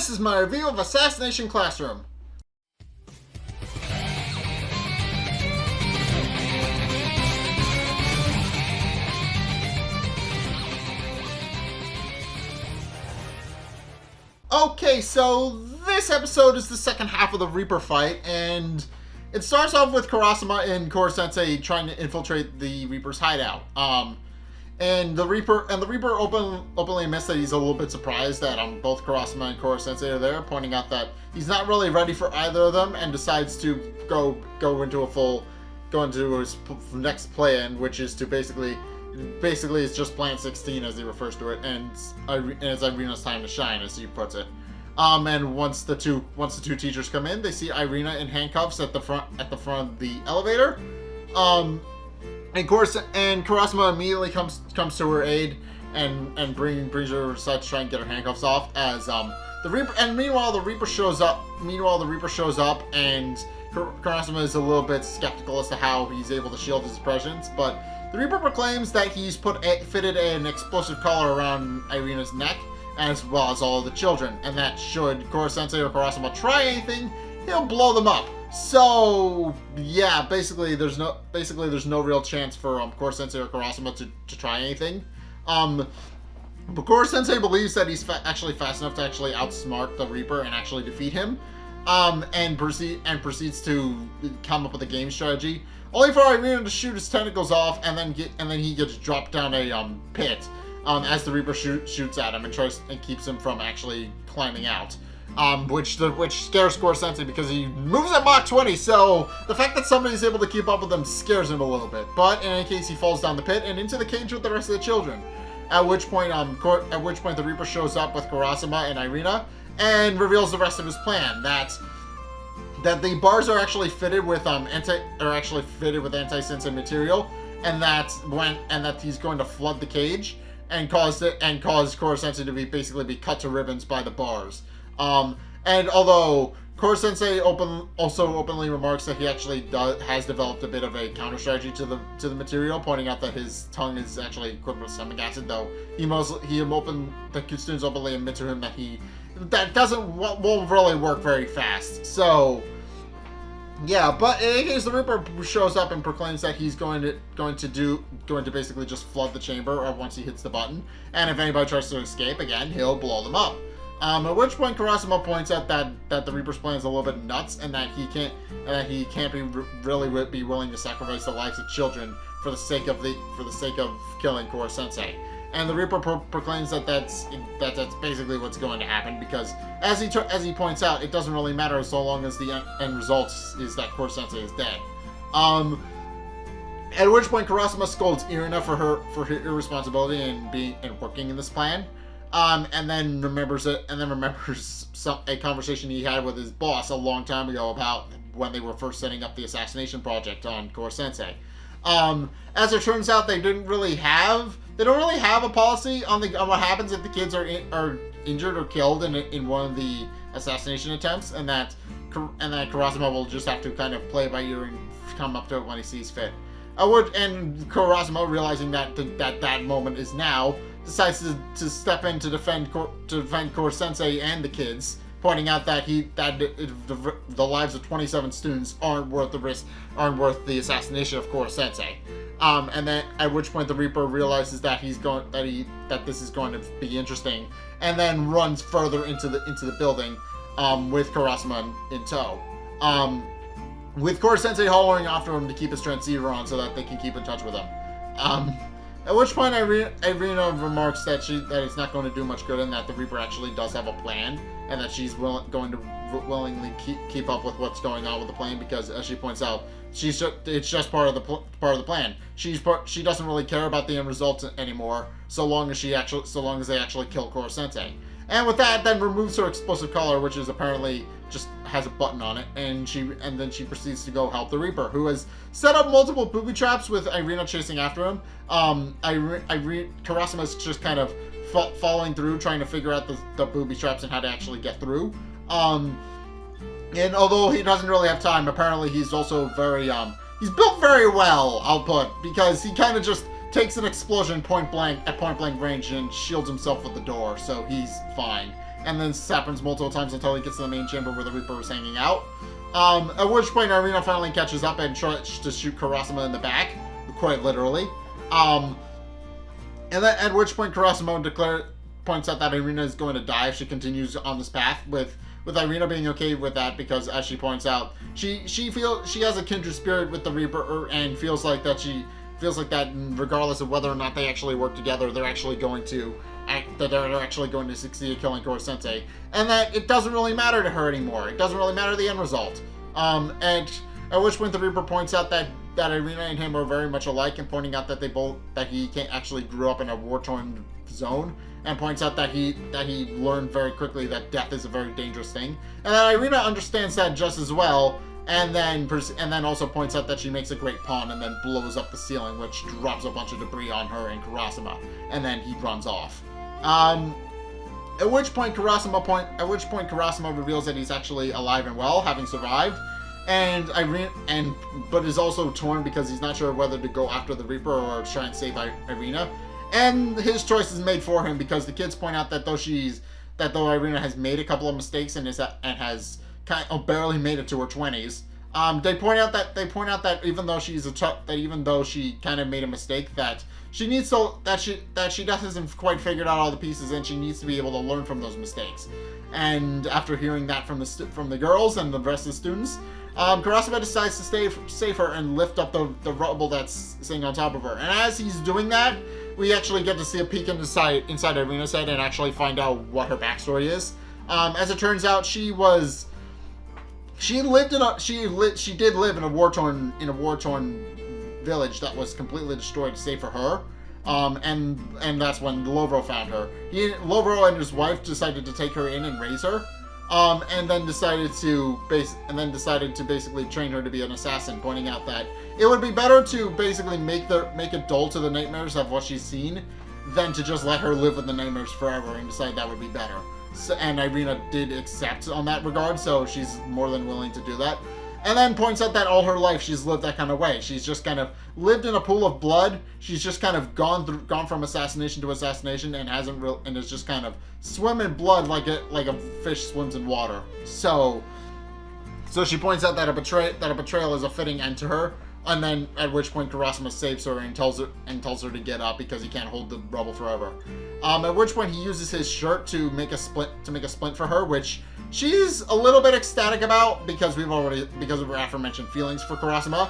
this is my review of Assassination Classroom. Okay, so this episode is the second half of the Reaper fight, and it starts off with Karasuma and Korosensei trying to infiltrate the Reaper's hideout. And the Reaper openly admits that he's a little bit surprised that both Karasuma and Korosensei are there, pointing out that he's not really ready for either of them, and decides to go into his next plan, which is to basically it's just Plan 16 as he refers to it, and it's Irina's time to shine, as he puts it. And once the two teachers come in, they see Irina in handcuffs at the front of the elevator. And Karasuma immediately comes to her aid and brings her aside to try and get her handcuffs off. As the Reaper, and meanwhile the Reaper shows up. And Karasuma is a little bit skeptical as to how he's able to shield his presence, but the Reaper proclaims that he's fitted an explosive collar around Irina's neck, as well as all of the children, and that should Korosensei or Karasuma try anything, he'll blow them up. So yeah, basically there's no real chance for Korosensei or Karasuma to try anything. But Korosensei believes that he's actually fast enough to actually outsmart the Reaper and actually defeat him. And proceeds to come up with a game strategy, only for Irina to shoot his tentacles off, and then he gets dropped down a pit as the Reaper shoots at him and keeps him from actually climbing out. Which scares Korosensei because he moves at Mach 20, so the fact that somebody's able to keep up with him scares him a little bit. But in any case, he falls down the pit and into the cage with the rest of the children. At which point the Reaper shows up with Karasuma and Irina and reveals the rest of his plan. That the bars are actually fitted with anti-sensei material, and that he's going to flood the cage and cause Korosensei to be cut to ribbons by the bars. And although Korosensei openly remarks that he actually has developed a bit of a counter strategy to the material, pointing out that his tongue is actually equipped with stomach acid, though the students openly admit to him that won't really work very fast. So yeah, but in any case, the Reaper shows up and proclaims that he's going to basically just flood the chamber once he hits the button, and if anybody tries to escape again, he'll blow them up. At which point Karasuma points out that the Reaper's plan is a little bit nuts, and that he can't be willing to sacrifice the lives of children for the sake of killing Korosensei. And the Reaper proclaims that that's basically what's going to happen, because as he points out, it doesn't really matter so long as the end result is that Korosensei is dead. At which point Karasuma scolds Irina for her irresponsibility and working in this plan. And then remembers a conversation he had with his boss a long time ago about when they were first setting up the assassination project on Korosensei. As it turns out, they don't really have a policy on what happens if the kids are injured or killed in one of the assassination attempts, and that Karasuma will just have to kind of play by ear and come up to it when he sees fit. And Karasuma, realizing that moment is now, decides to step in to defend Korosensei and the kids, pointing out that the lives of 27 students aren't worth the assassination of Korosensei. And then at which point the Reaper realizes that this is going to be interesting, and then runs further into the building with Karasuma in tow. With Korosensei hollering after him to keep his transceiver on so that they can keep in touch with him. At which point Irina remarks that it's not going to do much good, and that the Reaper actually does have a plan, and that she's going to willingly keep up with what's going on with the plan, because, as she points out, it's just part of the plan. She doesn't really care about the end result anymore, so long as they actually kill Korosensei. And with that, then removes her explosive collar, which is apparently just has a button on it, and then she proceeds to go help the Reaper, who has set up multiple booby traps with Irina chasing after him. Karasuma's just kind of following through, trying to figure out the booby traps and how to actually get through. And although he doesn't really have time, apparently he's also he's built very well, I'll put, because he kind of just takes an explosion at point blank range and shields himself with the door, so he's fine. and then this happens multiple times until he gets to the main chamber where the Reaper is hanging out. At which point Irina finally catches up and tries to shoot Karasuma in the back, quite literally. And then at which point Karasuma points out that Irina is going to die if she continues on this path, with Irina being okay with that because, as she points out, she feels she has a kindred spirit with the Reaper and feels like that regardless of whether or not they actually work together, they're actually going to succeed at killing Korosensei, and that it doesn't really matter to her anymore. It doesn't really matter the end result. And at which point the Reaper points out that Irina and him are very much alike, and pointing out that he can't actually grew up in a war-torn zone, and points out that he learned very quickly that death is a very dangerous thing, and that Irina understands that just as well. And then also points out that she makes a great pawn and then blows up the ceiling, which drops a bunch of debris on her and Karasuma, and then he runs off. At which point Karasuma reveals that he's actually alive and well, having survived, but is also torn because he's not sure whether to go after the Reaper or try and save Irina. And his choice is made for him because the kids point out that though Irina has made a couple of mistakes and has kind of barely made it to her 20s. They point out that even though she kind of made a mistake, that she doesn't quite figured out all the pieces, and she needs to be able to learn from those mistakes. And after hearing that from the girls and the rest of the students, Karasuma decides to save her and lift up the rubble that's sitting on top of her. And as he's doing that, we actually get to see a peek inside Irina's head and actually find out what her backstory is. As it turns out, she did live in a war-torn village that was completely destroyed to save for her. And that's when Lovro found her. Lovro and his wife decided to take her in and raise her. And then decided to basically train her to be an assassin, pointing out that it would be better to basically make it dull to the nightmares of what she's seen than to just let her live with the nightmares forever, and decide that would be better. And Irina did accept on that regard, so she's more than willing to do that. And then points out that all her life she's lived that kind of way. She's just kind of lived in a pool of blood. She's just kind of gone from assassination to assassination, and is just kind of swim in blood like a fish swims in water. So she points out that a betrayal is a fitting end to her. And then at which point Karasuma saves her and tells her to get up because he can't hold the rubble forever. At which point he uses his shirt to make a splint for her, which she's a little bit ecstatic about because of her aforementioned feelings for Karasuma.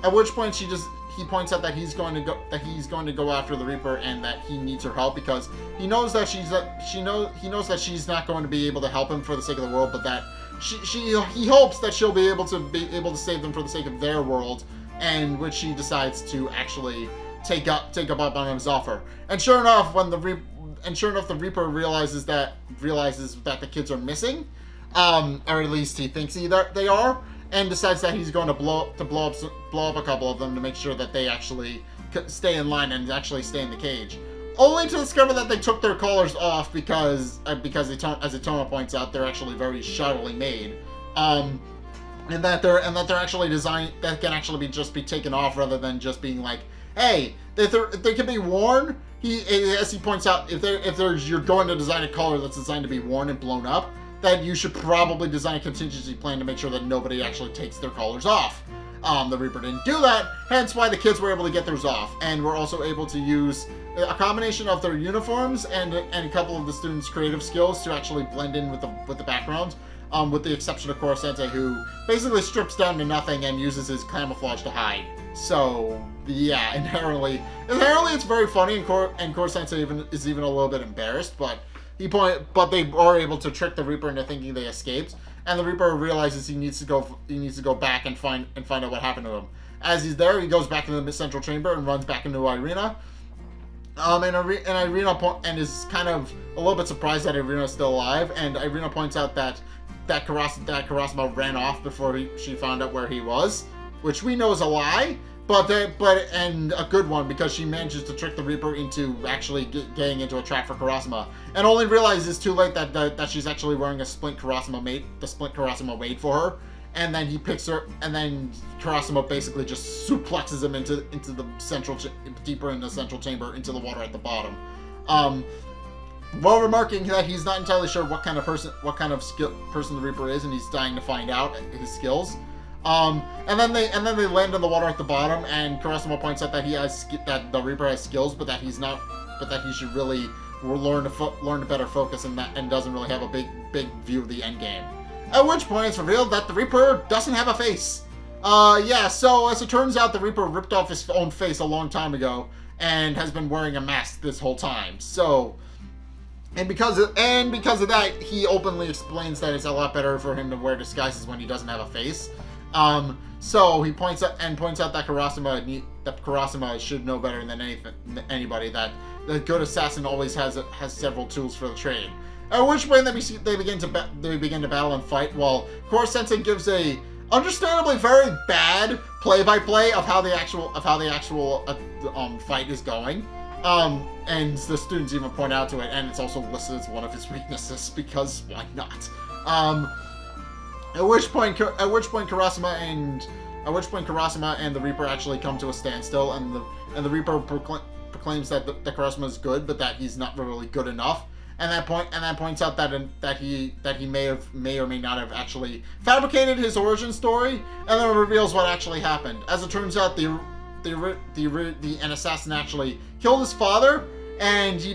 At which point he points out that he's going to go after the Reaper, and that he needs her help because he knows that she's not going to be able to help him for the sake of the world, but that he hopes that she'll be able to save them for the sake of their world, and which he decides to actually take up on his offer. And sure enough, the Reaper realizes that the kids are missing, or at least he thinks they are, and decides that he's going to blow up a couple of them to make sure that they actually stay in line and actually stay in the cage. Only to discover that they took their collars off because as Itoma points out, they're actually very shoddily made, and that they're actually designed that can actually just be taken off rather than just being like, hey, they can be worn. As he points out, if you're going to design a collar that's designed to be worn and blown up, that you should probably design a contingency plan to make sure that nobody actually takes their collars off. The Reaper didn't do that, hence why the kids were able to get theirs off, and were also able to use a combination of their uniforms and a couple of the students' creative skills to actually blend in with the background, with the exception of Korosensei, who basically strips down to nothing and uses his camouflage to hide. So yeah, inherently it's very funny, and Korosensei is even a little bit embarrassed, but they are able to trick the Reaper into thinking they escaped. And the Reaper realizes he needs to go back and find out what happened to him. As he's there, he goes back into the central chamber and runs back into Irina. And Irina is kind of a little bit surprised that Irina is still alive. And Irina points out that Karasuma ran off before she found out where he was, which we know is a lie, and a good one, because she manages to trick the Reaper into actually getting into a trap for Karasuma, and only realizes too late that she's actually wearing a splint Karasuma made for her. And then he picks her, and then Karasuma basically just suplexes him into the deeper in the central chamber, into the water at the bottom. while remarking that he's not entirely sure what kind of person the Reaper is, and he's dying to find out his skills. And then they land in the water at the bottom, and Karasuma points out that that the Reaper has skills, but that he should really learn to better focus and doesn't really have a big view of the end game. At which point it's revealed that the Reaper doesn't have a face. So as it turns out, the Reaper ripped off his own face a long time ago and has been wearing a mask this whole time. So, and because of that, he openly explains that it's a lot better for him to wear disguises when he doesn't have a face. So he points out that Karasuma should know better than anybody that the good assassin always has several tools for the trade. At which point they begin to battle and fight, while Korosensei gives a understandably very bad play-by-play of how the actual fight is going. And the students even point out to it, and it's also listed as one of his weaknesses because why not? At which point Karasuma and the Reaper actually come to a standstill, and the Reaper proclaims that Karasuma is good, but that he's not really good enough. And that points out that he may or may not have actually fabricated his origin story, and then reveals what actually happened. As it turns out, an assassin actually killed his father, and he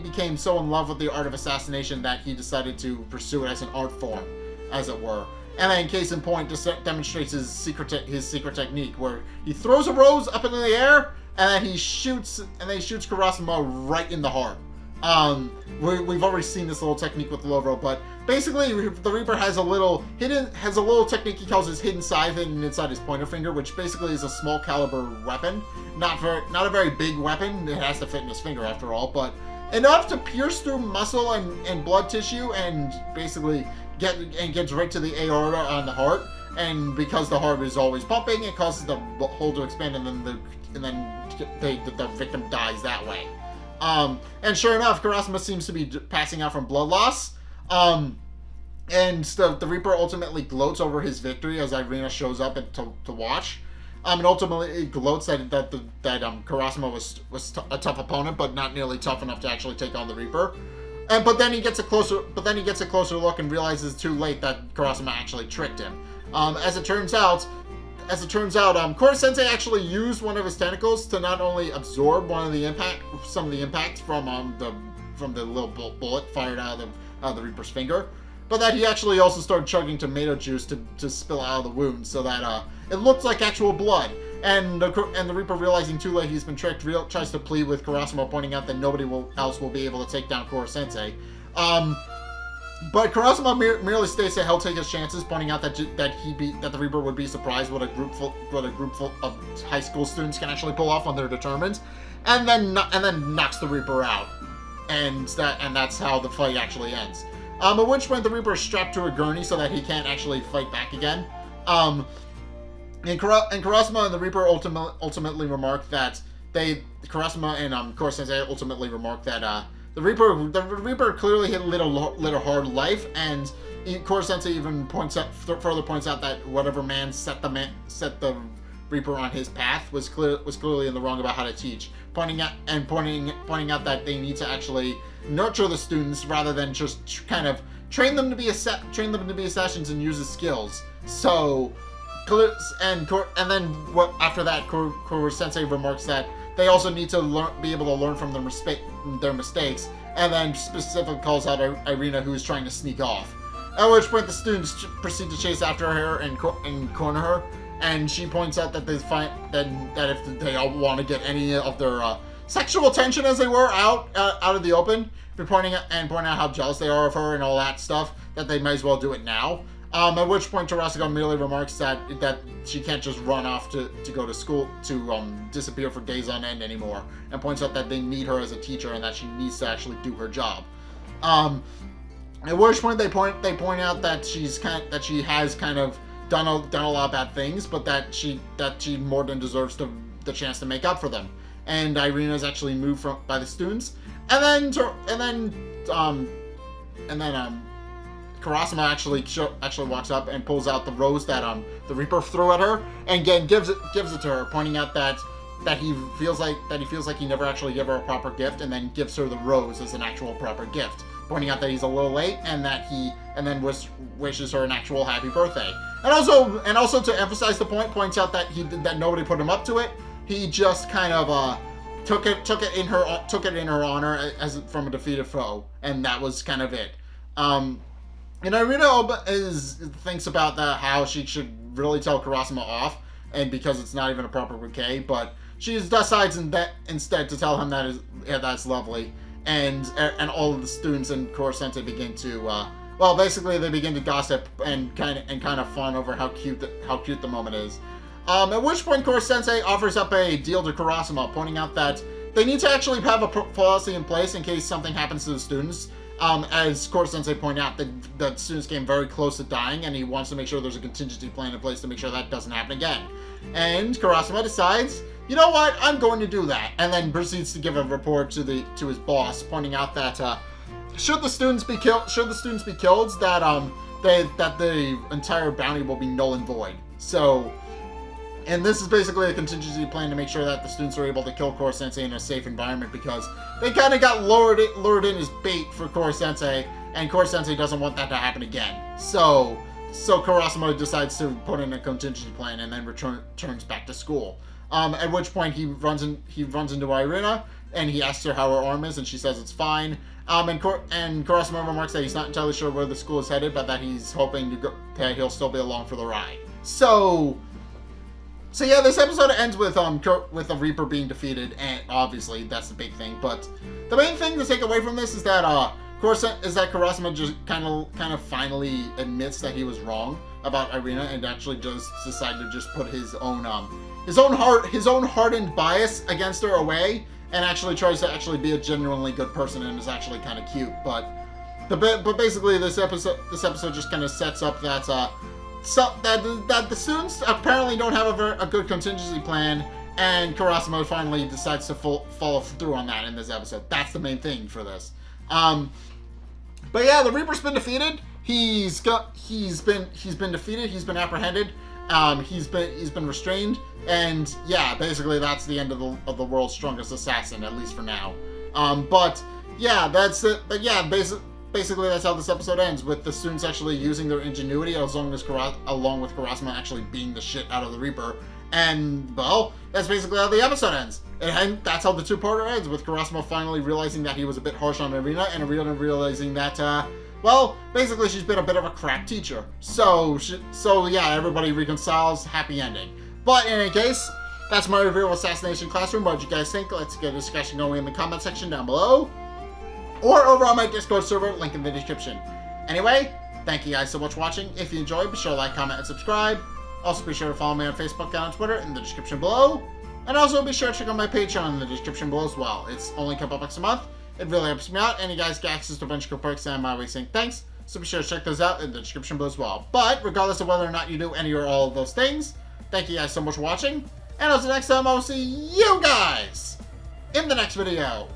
became so in love with the art of assassination that he decided to pursue it as an art form, as it were. And then, case in point, demonstrates his secret technique, where he throws a rose up into the air, and then he shoots Karasuma right in the heart. We've already seen this little technique with Lovro, but basically the Reaper has a little technique he calls his hidden scythe hidden inside his pointer finger, which basically is a small caliber weapon. Not a very big weapon. It has to fit in his finger after all, but enough to pierce through muscle and blood tissue and basically gets right to the aorta on the heart. And because the heart is always pumping, it causes the hole to expand, and then the victim dies that way. And sure enough, Karasuma seems to be passing out from blood loss. And the Reaper ultimately gloats over his victory as Irina shows up to watch. And ultimately gloats that Karasuma was a tough opponent, but not nearly tough enough to actually take on the Reaper. But then he gets a closer look and realizes too late that Karasuma actually tricked him. As it turns out, Korosensei actually used one of his tentacles to not only absorb some of the impact from the little bullet fired out of the Reaper's finger, but that he actually also started chugging tomato juice to spill out of the wound, so that it looked like actual blood. And the Reaper, realizing too late he's been tricked, tries to plead with Karasuma, pointing out that nobody else will be able to take down Korosensei. But Karasuma merely states that he'll take his chances, pointing out that the Reaper would be surprised what a group full of high school students can actually pull off when they're determined, and then knocks the Reaper out, and that's how the fight actually ends. At which point the Reaper is strapped to a gurney so that he can't actually fight back again. And Karasuma and the Reaper ultimately remark that Karasuma and Korosensei ultimately remark that the Reaper clearly led a hard life, and Korosensei even further points out that whatever man set the Reaper on his path was clearly in the wrong about how to teach, pointing out that they need to actually nurture the students rather than just kind of train them to be assassins and use the skills. So, and then after that, Korosensei remarks that they also need to be able to learn from their mistakes, and then specifically calls out Irina, who is trying to sneak off. At which point the students proceed to chase after her and corner her, and she points out that that if they all want to get any of their sexual attention, as they were, out of the open, pointing out how jealous they are of her and all that stuff, that they might as well do it now. At which point Tarasuko merely remarks that she can't just run off to go to school to disappear for days on end anymore, and points out that they need her as a teacher and that she needs to actually do her job. At which point they point out that she has kind of done a lot of bad things, but that she more than deserves the chance to make up for them. And Irina is actually moved by the students, and then Karasuma actually walks up and pulls out the rose that the Reaper threw at her, and again gives it to her, pointing out that he feels like he never actually gave her a proper gift, and then gives her the rose as an actual proper gift, pointing out that he's a little late, and then wishes her an actual happy birthday. And also to emphasize the point, points out that that nobody put him up to it. He just kind of took it in her honor as from a defeated foe, and that was kind of it. And Irina thinks about how she should really tell Karasuma off, and because it's not even a proper bouquet, but she decides instead to tell him that's lovely, and all of the students in Korosensei begin to basically they begin to gossip and kind of fawn over how cute the moment is. At which point Korosensei offers up a deal to Karasuma, pointing out that they need to actually have a policy in place in case something happens to the students. As Korosensei pointed out, the students came very close to dying, and he wants to make sure there's a contingency plan in place to make sure that doesn't happen again. And Karasuma decides, you know what, I'm going to do that, and then proceeds to give a report to his boss, pointing out that should the students be killed, that the entire bounty will be null and void. So. And this is basically a contingency plan to make sure that the students are able to kill Korosensei in a safe environment, because they kind of got lured in as bait for Korosensei, and Korosensei doesn't want that to happen again. So Karasuma decides to put in a contingency plan and then returns back to school. At which point he runs into Irina, and he asks her how her arm is, and she says it's fine. And Karasuma remarks that he's not entirely sure where the school is headed, but that he's hoping that he'll still be along for the ride. So yeah, this episode ends with the Reaper being defeated, and obviously that's the big thing. But the main thing to take away from this is that Karasuma just kind of finally admits that he was wrong about Irina, and actually just decided to just put his own hardened bias against her away, and actually tries to actually be a genuinely good person, and is actually kind of cute. But basically this episode just kind of sets up that that the students apparently don't have a good contingency plan, and Karasuma finally decides to follow through on that in this episode. That's the main thing for this. But yeah, the Reaper's been defeated. He's been defeated. He's been apprehended. He's been restrained, and yeah, basically that's the end of the world's strongest assassin, at least for now. But yeah, that's it. But yeah, basically that's how this episode ends, with the students actually using their ingenuity along with Karasuma actually beating the shit out of the Reaper. And, well, that's basically how the episode ends. And that's how the two-parter ends, with Karasuma finally realizing that he was a bit harsh on Irina, and Irina realizing that, basically she's been a bit of a crap teacher. So yeah, everybody reconciles, happy ending. But in any case, that's my review of Assassination Classroom. What did you guys think? Let's get a discussion going in the comment section down below, or over on my Discord server, link in the description. Anyway, thank you guys so much for watching. If you enjoyed, be sure to like, comment, and subscribe. Also, be sure to follow me on Facebook and on Twitter in the description below. And also, be sure to check out my Patreon in the description below as well. It's only a couple bucks a month. It really helps me out, and you guys get access to a bunch of cool perks, and I'm always saying thanks. So be sure to check those out in the description below as well. But, regardless of whether or not you do any or all of those things, thank you guys so much for watching. And until next time, I will see you guys in the next video.